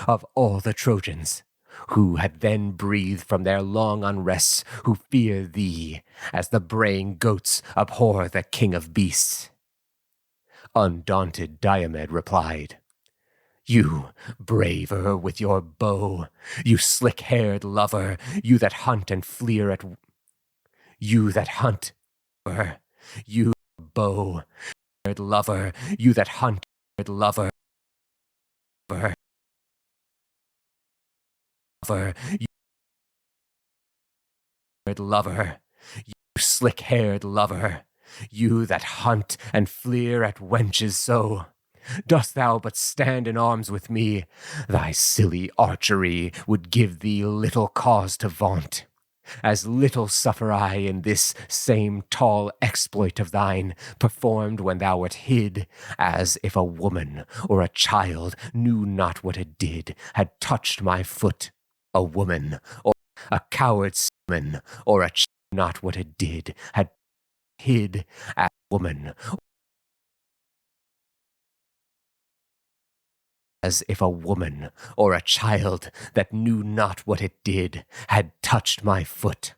of all the Trojans, who had then breathed from their long unrests, who fear thee, as the braying goats abhor the king of beasts. Undaunted Diomed replied, You, braver with your bow, you slick-haired lover, you that hunt and fleer at... You that hunt, you bow, lover, you that hunt, lover, you lover, you slick-haired lover, you that hunt and fleer at wenches so. Dost thou but stand in arms with me, thy silly archery would give thee little cause to vaunt. As little suffer I in this same tall exploit of thine, performed when thou wert hid, as if a woman or a child knew not what it did, had touched my foot. A woman, or a coward woman, or a child not what it did, had hid as a woman, as if a woman or a child that knew not what it did had touched my foot.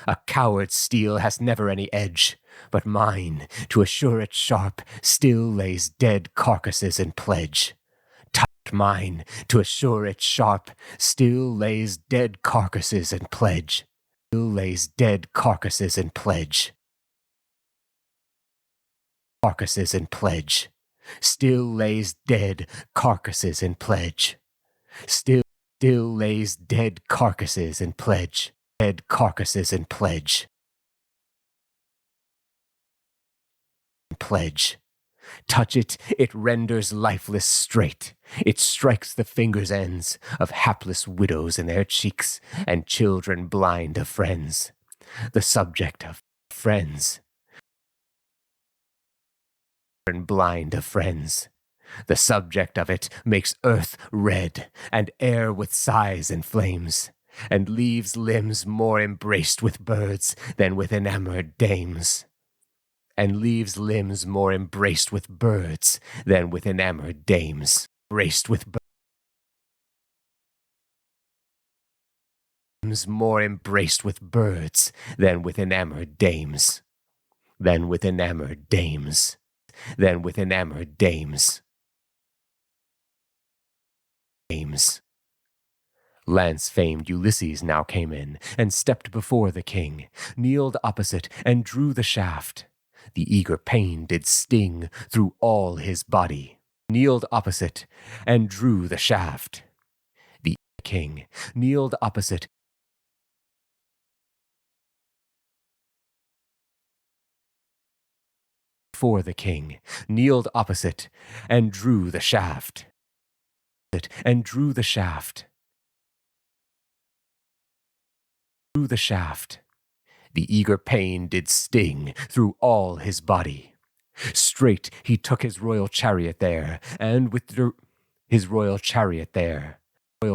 A coward's steel has never any edge, but mine, to assure it sharp, still lays dead carcasses in pledge. Mine, to assure it sharp, still lays dead carcasses in pledge. Still lays dead carcasses in pledge. Carcasses in pledge. Still lays dead carcasses in pledge. Still lays dead carcasses in pledge. Dead carcasses in pledge. Pledge. Touch it, it renders lifeless straight. It strikes the fingers' ends of hapless widows in their cheeks, and children blind of friends. The subject of friends. Children blind of friends. The subject of it makes earth red, and air with sighs and flames, and leaves limbs more embraced with birds than with enamored dames. And leaves limbs more embraced with birds than with enamored dames. Embraced with limbs more embraced with birds than with enamored dames. Than with enamored dames. Than with enamored dames. Dames. Lance-famed Ulysses now came in, and stepped before the king, kneeled opposite, and drew the shaft. The eager pain did sting through all his body. Kneeled opposite, and drew the shaft. The king kneeled opposite, for the king kneeled opposite, and drew the shaft. And drew the shaft. Drew the shaft. The eager pain did sting through all his body. Straight he took his royal chariot there, and with his royal chariot there, his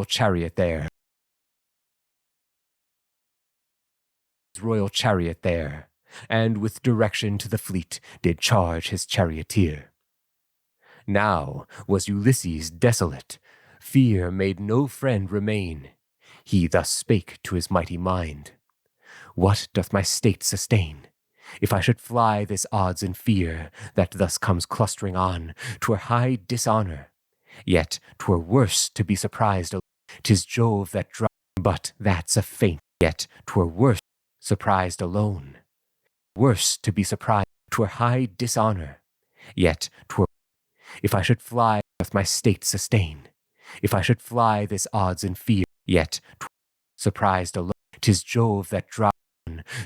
royal chariot there, and with direction to the fleet did charge his charioteer. Now was Ulysses desolate, fear made no friend remain. He thus spake to his mighty mind. What doth my state sustain? If I should fly this odds and fear that thus comes clustering on, 'twere high dishonor. Yet 'twere worse to be surprised. 'Tis Jove that drives, but that's a feint. Yet 'twere worse surprised alone. Worse to be surprised. 'Twere high dishonor. Yet 'twere. If I should fly, doth my state sustain? If I should fly this odds and fear, yet 'twere surprised alone. 'Tis Jove that drives.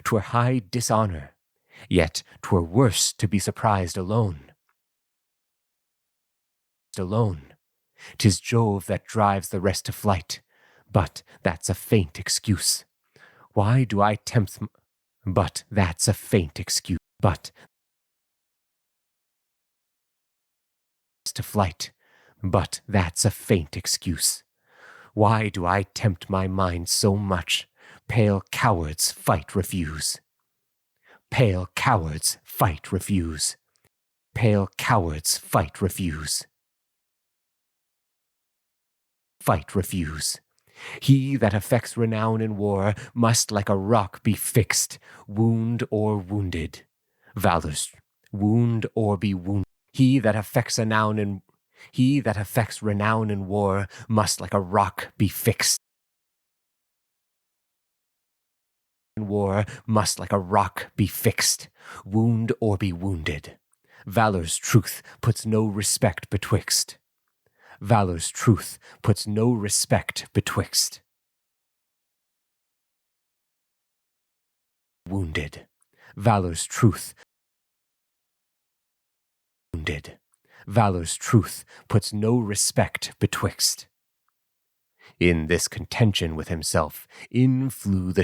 'Twere high dishonor, yet 'twere worse to be surprised alone. 'Tis Jove that drives the rest to flight, but that's a faint excuse. Why do I tempt? But that's a faint excuse. But to flight, but that's a faint excuse. Why do I tempt my mind so much? Pale cowards fight refuse. Pale cowards fight refuse. Pale cowards fight refuse. fight refuse. He that affects renown in war must like a rock be fixed, wound or wounded. Valor's wound or be wounded. He that affects renown in war must like a rock be fixed. In war must like a rock be fixed, wound or be wounded. Valor's truth puts no respect betwixt. Valor's truth puts no respect betwixt. Wounded. Valor's truth. Wounded. Valor's truth puts no respect betwixt. In this contention with himself, in flew the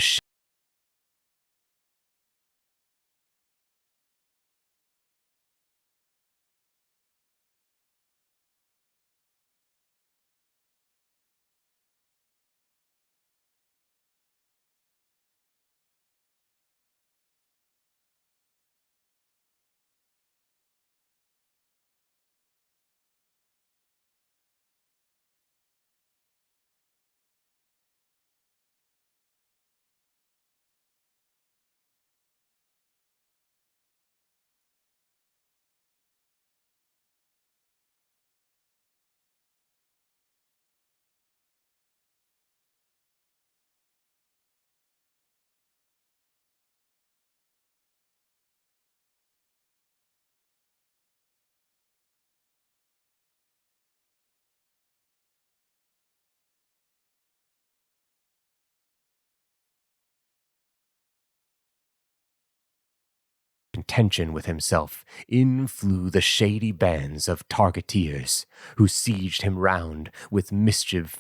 contention with himself, in flew the shady bands of targeteers, who sieged him round with mischief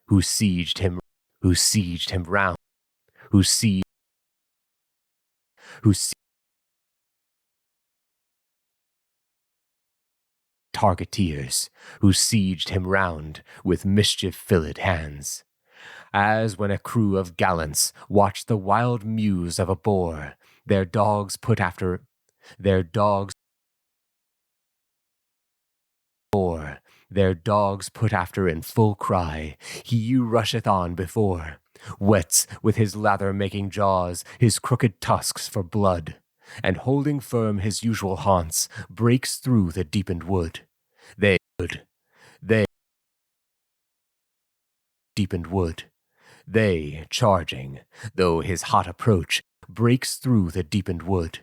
who sieged him round, who sieged targeteers, who sieged him round with mischief-filled hands. As when a crew of gallants watch the wild mews of a boar, their dogs put after in full cry, he rusheth on before, whets with his lather-making jaws his crooked tusks for blood, and holding firm his usual haunts, breaks through the deepened wood. They, charging, though his hot approach breaks through the deepened wood.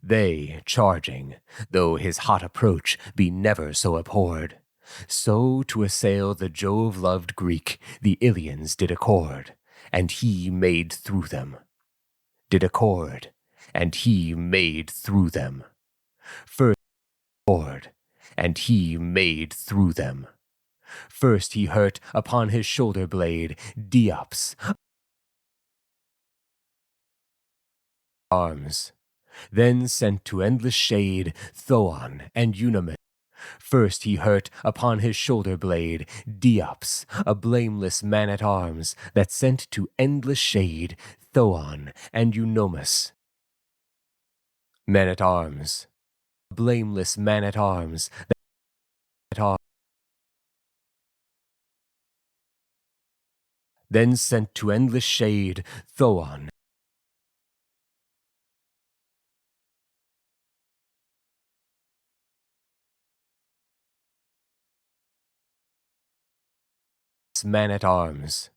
They, charging, though his hot approach be never so abhorred. So to assail the Jove-loved Greek the Ilians did accord, and he made through them. First accord, and he made through them. First he hurt upon his shoulder blade Diops arms, then sent to endless shade Thoon and Eunomus. First he hurt upon his shoulder blade Diops, a blameless man-at-arms, that sent to endless shade Thoon and Eunomus. Man-at-arms, blameless man-at-arms, then sent to endless shade Thoon. Man-at-arms,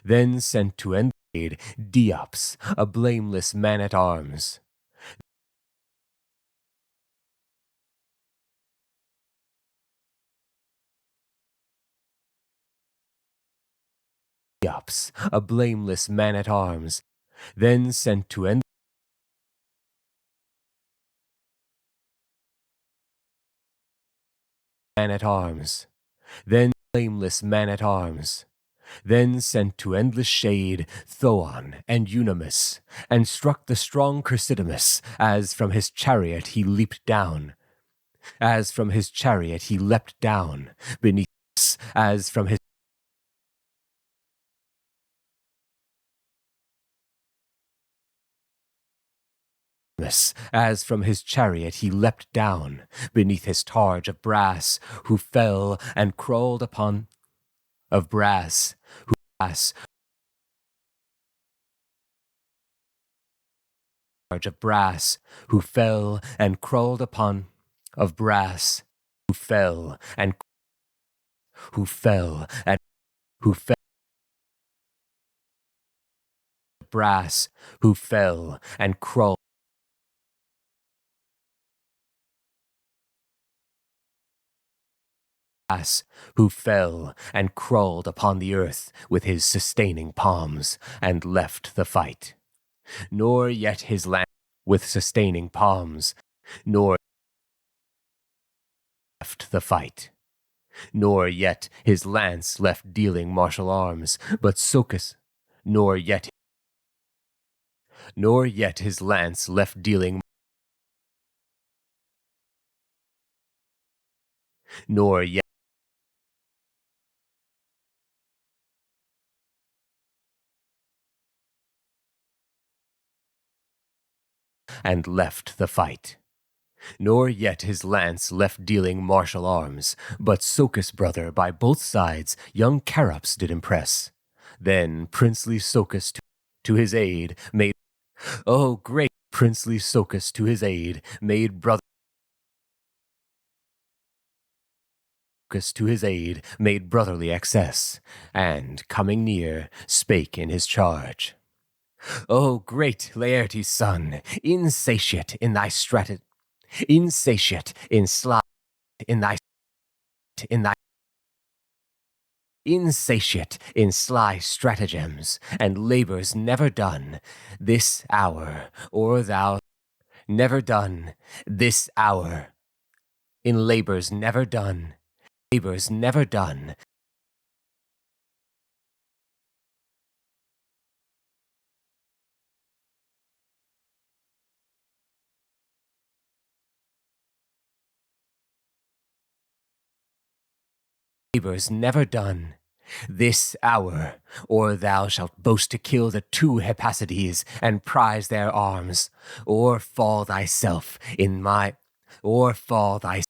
then sent to endless shade Diops, a blameless man-at-arms. Diops, a blameless man-at-arms, then sent to endless man-at-arms, then blameless man-at-arms, then sent to endless shade Thoon and Eunomus, and struck the strong Chrysitimus, as from his chariot he leaped down. As from his chariot he leapt down, beneath us, as from his chariot he leapt down, beneath his targe of brass, who fell and crawled upon of brass, of brass, who fell and crawled upon, of brass, who fell and who fell and who fell, brass, who fell and crawled, brass, who fell and crawled upon the earth with his sustaining palms and left the fight. Nor yet his lance with sustaining palms, nor left the fight. Nor yet his lance left dealing martial arms, but Socus, nor yet his lance left dealing, nor yet and left the fight. Nor yet his lance left dealing martial arms, but Socus' brother by both sides young Charops did impress. Then princely Socus to his aid made, oh great princely Socus to his aid made brother to his aid made brotherly access, and coming near spake in his charge. O great Laertes' son, insatiate in thy insatiate in sly, insatiate in sly stratagems, and labors never done, this hour, or thou never done, this hour, in labors never done, labors never done, labors never done, this hour, or thou shalt boast to kill the two Hepasides and prize their arms, or fall thyself in my, or fall thyself,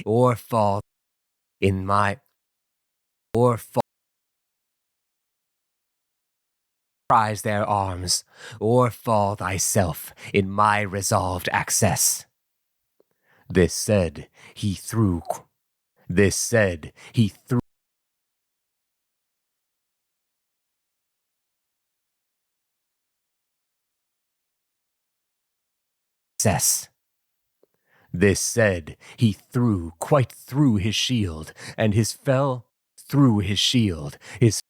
or fall in my, or fall, prize their arms, or fall thyself in my resolved access. This said, he threw, This said, he threw quite through his shield, and his fell through his shield, his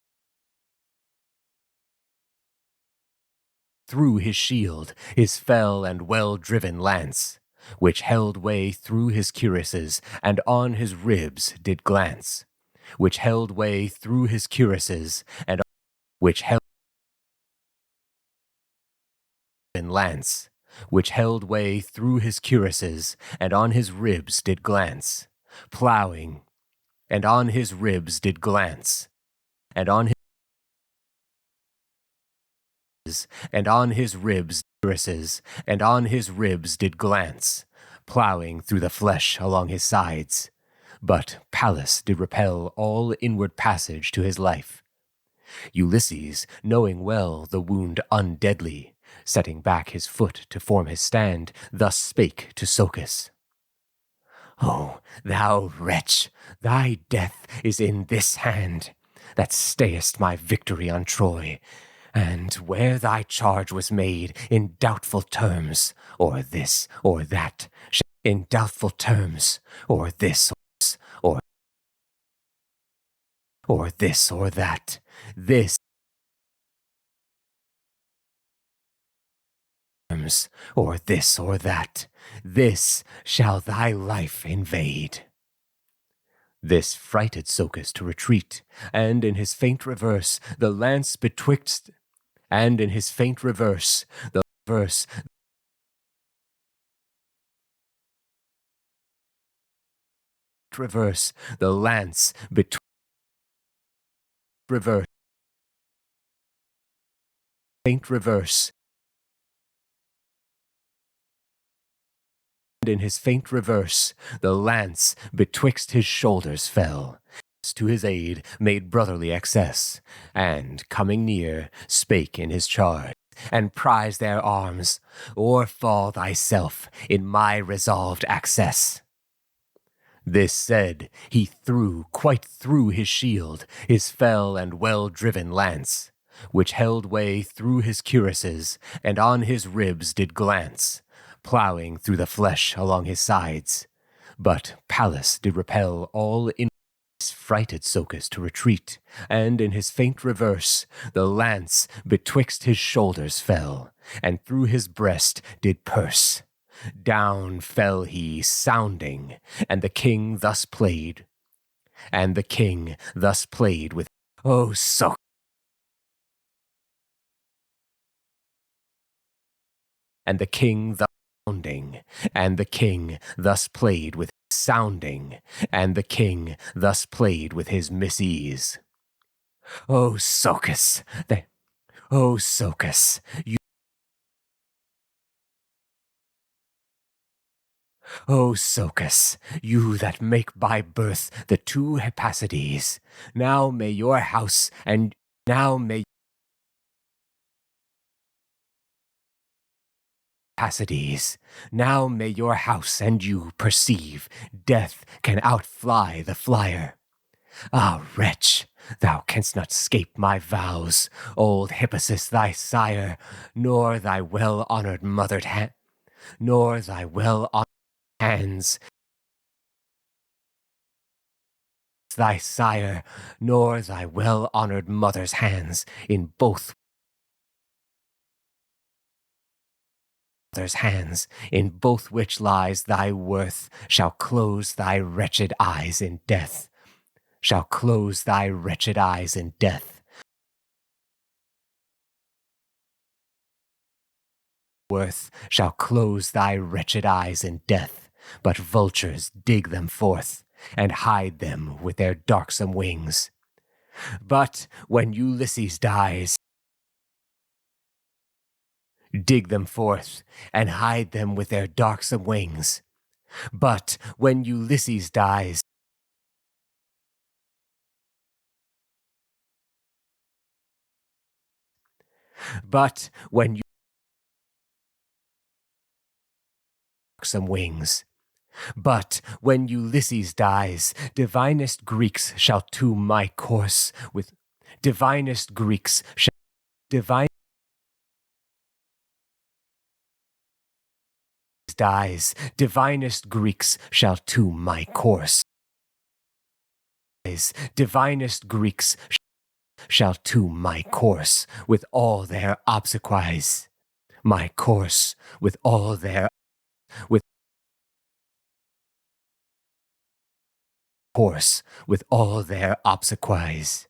fell and well-driven lance, which held way through his cuirasses, and on his ribs did glance, which held way through his cuirasses, and which held in lance, which held way through his cuirasses, and on his ribs did glance, ploughing, and on his ribs did glance, and on his ribs cuirasses, and on his ribs did glance, ploughing through the flesh along his sides. But Pallas did repel all inward passage to his life. Ulysses, knowing well the wound undeadly, setting back his foot to form his stand, thus spake to Socus. O thou wretch, thy death is in this hand, that stayest my victory on Troy, and where thy charge was made in doubtful terms, or this or that, in doubtful terms, or this or this or that, this or this or that, this shall thy life invade. This frighted Socus to retreat, and in his faint reverse the lance betwixt, and in his faint reverse the verse reverse the lance betwixt reverse faint reverse in his faint reverse, the lance betwixt his shoulders fell. To his aid made brotherly access, and, coming near, spake in his charge, and prized their arms, o'erfall thyself in my resolved access. This said, he threw quite through his shield his fell and well-driven lance, which held way through his cuirasses, and on his ribs did glance, ploughing through the flesh along his sides. But Pallas did repel all in frighted Socus to retreat, and in his faint reverse the lance betwixt his shoulders fell, and through his breast did pierce. Down fell he sounding, and the king thus played with, oh, Socus. And the king thus sounding, and the king thus played with sounding, and the king thus played with his misease. O Socus, O Socus, O Socus, you that make by birth the two Hepasides, now may your house and now may Hepasides, now may your house and you perceive death can outfly the flyer. Ah, wretch, thou canst not scape my vows, old Hippasus thy sire, nor thy well-honored mothered nor thy well-honored hands, thy sire, nor thy well-honored mother's hands in both which lies thy worth, shall close thy wretched eyes in death, shall close thy wretched eyes in death. Worth shall close thy wretched eyes in death, but vultures dig them forth, and hide them with their darksome wings. But when Ulysses dies, dig them forth, and hide them with their darksome wings. But when Ulysses dies, but when you some wings. But when Ulysses dies, divinest Greeks shall to my course with divinest Greeks shall divine dies, divinest Greeks shall to my course. Divinest Greeks shall to my course with all their obsequies. My course with all their course with all their obsequies.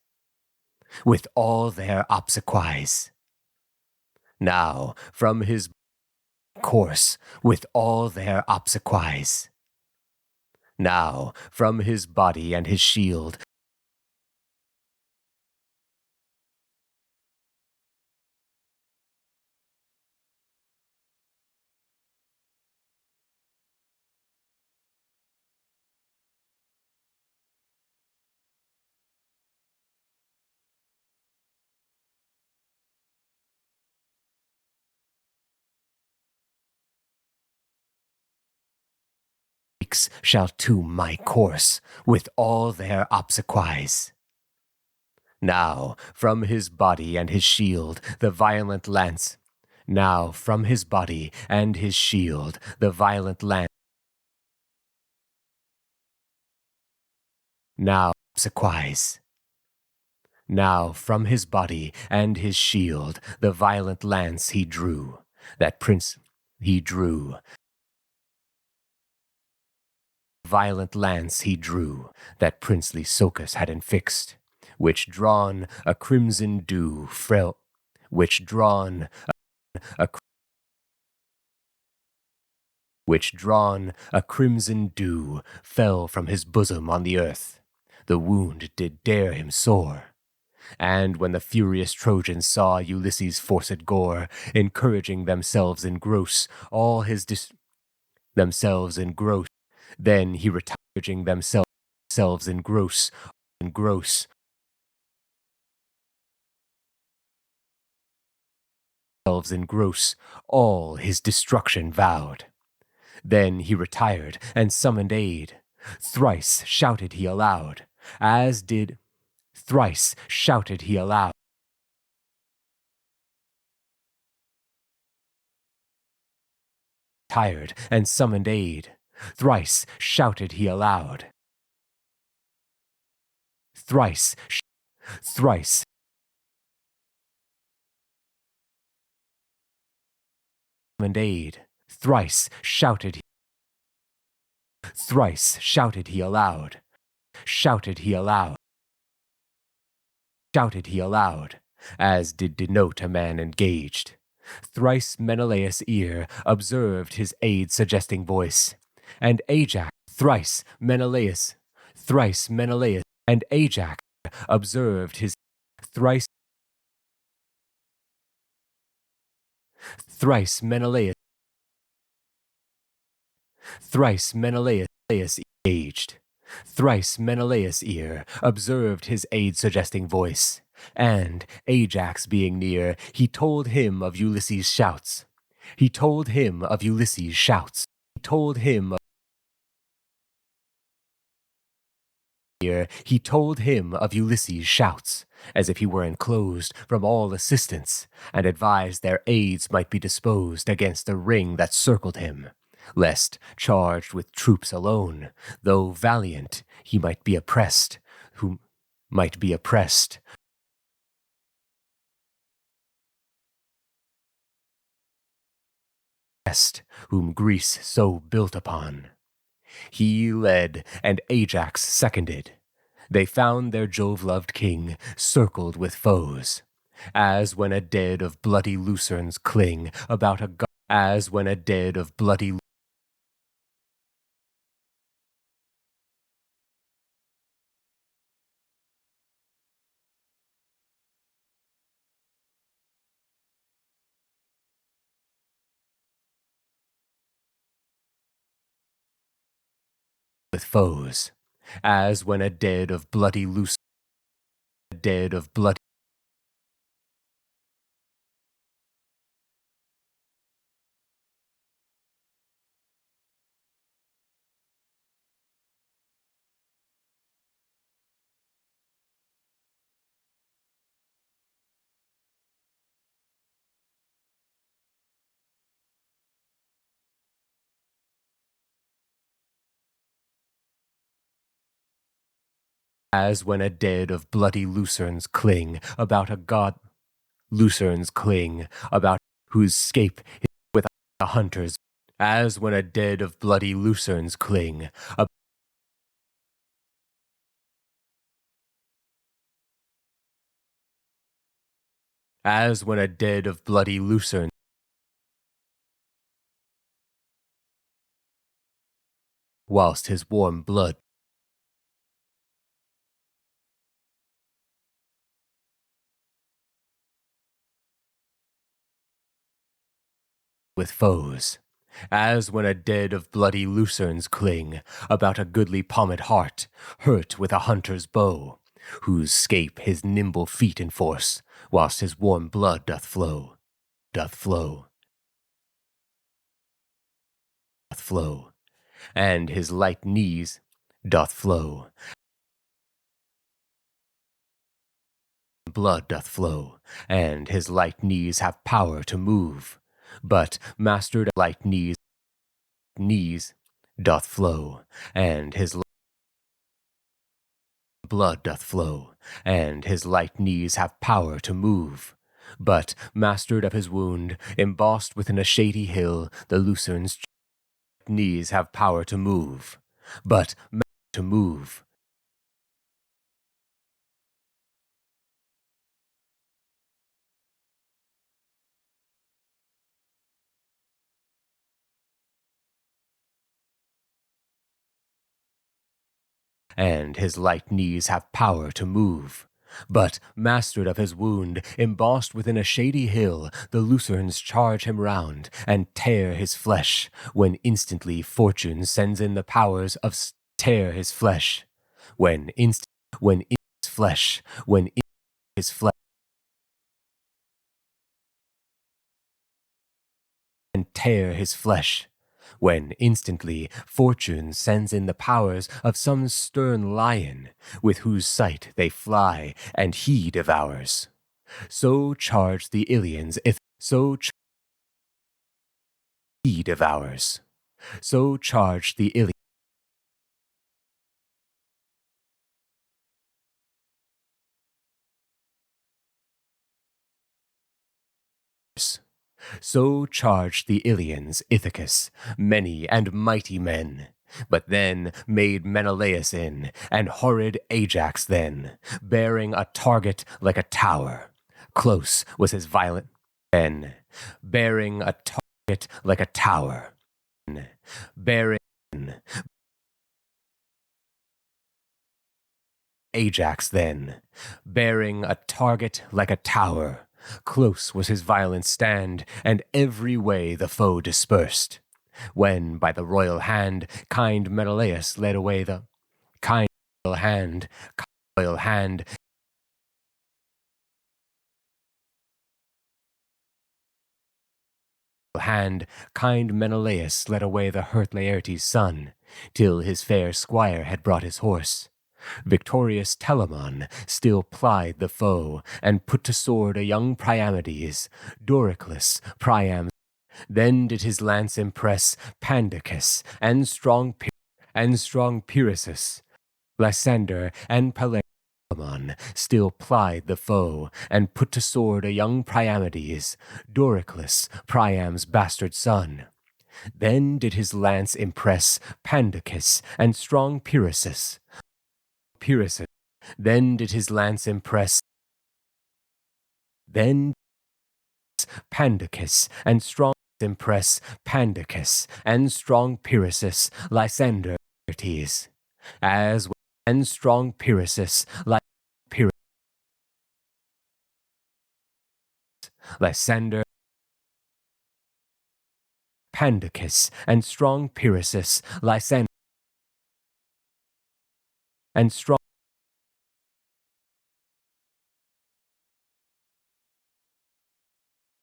With all their obsequies. Now from his course with all their obsequies. Now from his body and his shield shall to my course with all their obsequies. Now from his body and his shield the violent lance. Now from his body and his shield the violent lance. Now obsequies. Now from his body and his shield the violent lance he drew. That prince he drew. Violent lance he drew, that princely Socus had infixed, which drawn a crimson dew fell, which drawn a crimson dew fell from his bosom on the earth. The wound did dare him sore. And when the furious Trojans saw Ulysses' forced gore, encouraging themselves in gross all his themselves engrossed. Then he retired, themselves engross, all his destruction vowed. Then he retired and summoned aid. Thrice shouted he aloud, thrice shouted he aloud. Tired and summoned aid. Thrice shouted he aloud. Thrice summoned aid. Thrice shouted he. Thrice shouted he aloud. Shouted he aloud. Shouted he aloud, as did denote a man engaged. Thrice Menelaus' ear observed his aid suggesting voice, and Ajax, thrice Menelaus, and Ajax observed his thrice Menelaus engaged. Thrice Menelaus' ear observed his aid suggesting voice, and, Ajax being near, he told him of Ulysses' shouts. He told him of Ulysses' shouts, as if he were enclosed from all assistance, and advised their aids might be disposed against the ring that circled him, lest, charged with troops alone, though valiant, he might be oppressed, whom Greece so built upon. He led, and Ajax seconded. They found their Jove-loved king circled with foes, as when a dead of bloody lucernes cling about a god, as when a dead of bloody lucernes, cling about a god, whose scape is with a hunter's, as when a dead of bloody lucernes cling, as when a dead of bloody lucernes, whilst his warm blood with foes, as when a dead of bloody lucernes cling about a goodly pommel heart, hurt with a hunter's bow, whose scape his nimble feet enforce, whilst his warm blood doth flow, and his light knees doth flow, blood doth flow, and his light knees have power to move, but mastered light knees doth flow, and his blood doth flow, and his light knees have power to move, but mastered of his wound, embossed within a shady hill, the lucerne's knees have power to move, but to move, and his light knees have power to move, But, mastered of his wound, embossed within a shady hill, the Lucerns charge him round, and tear his flesh, when instantly fortune sends in the powers of tear his flesh, when in his flesh, when in his flesh, and tear his flesh, when instantly fortune sends in the powers of some stern lion, with whose sight they fly, and he devours. So charged the Ilians, he devours. So charged the Ilians. So charged the Ilians, Ithacus, many and mighty men. But then made Menelaus in, and horrid Ajax then, bearing a target like a tower. Close was his violent then, bearing a target like a tower. Bearing Ajax then, bearing a target like a tower. Close was his violent stand, and every way the foe dispersed. When by the royal hand kind Menelaus led away the kind royal hand, kind Menelaus led away the hurt Laertes' son, till his fair squire had brought his horse. Victorious Telamon still plied the foe, and put to sword a young Priamides, Doricles, Priam's. Then did his lance impress Pandicus, and strong Pyrasus, Lysander, and Telamon still plied the foe, and put to sword a young Priamides, Doricles, Priam's bastard son. Then did his lance impress Pandicus, and strong Pyrasus. Then did his lance impress Pandicus, and strong impress Pandicus, and strong Pyrasus, Lysander, as and strong Pyrasus, Lysander, Pandicus, and strong Pyrasus, Lysander, and strong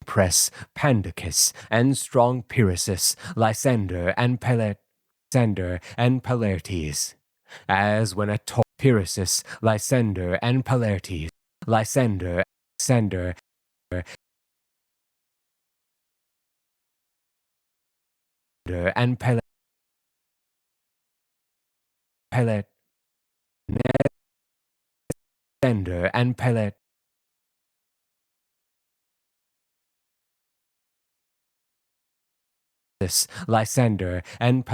press Pandicus, and strong Pyrasus, Lysander, and Palertes, as when a Pyrasus, Lysander, and Palertes, Lysander, and Lysander, and Lysander, and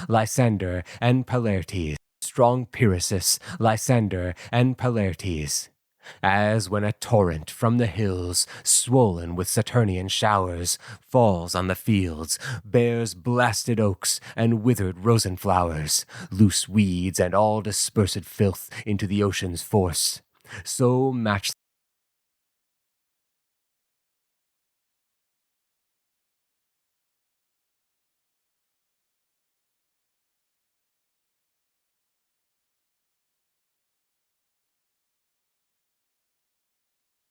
Lysander, and Palertes, strong Pyrasus, Lysander, and Palertes, as when a torrent from the hills, swollen with Saturnian showers, falls on the fields, bears blasted oaks and withered rosen flowers, loose weeds and all dispersed filth into the ocean's force. So matchless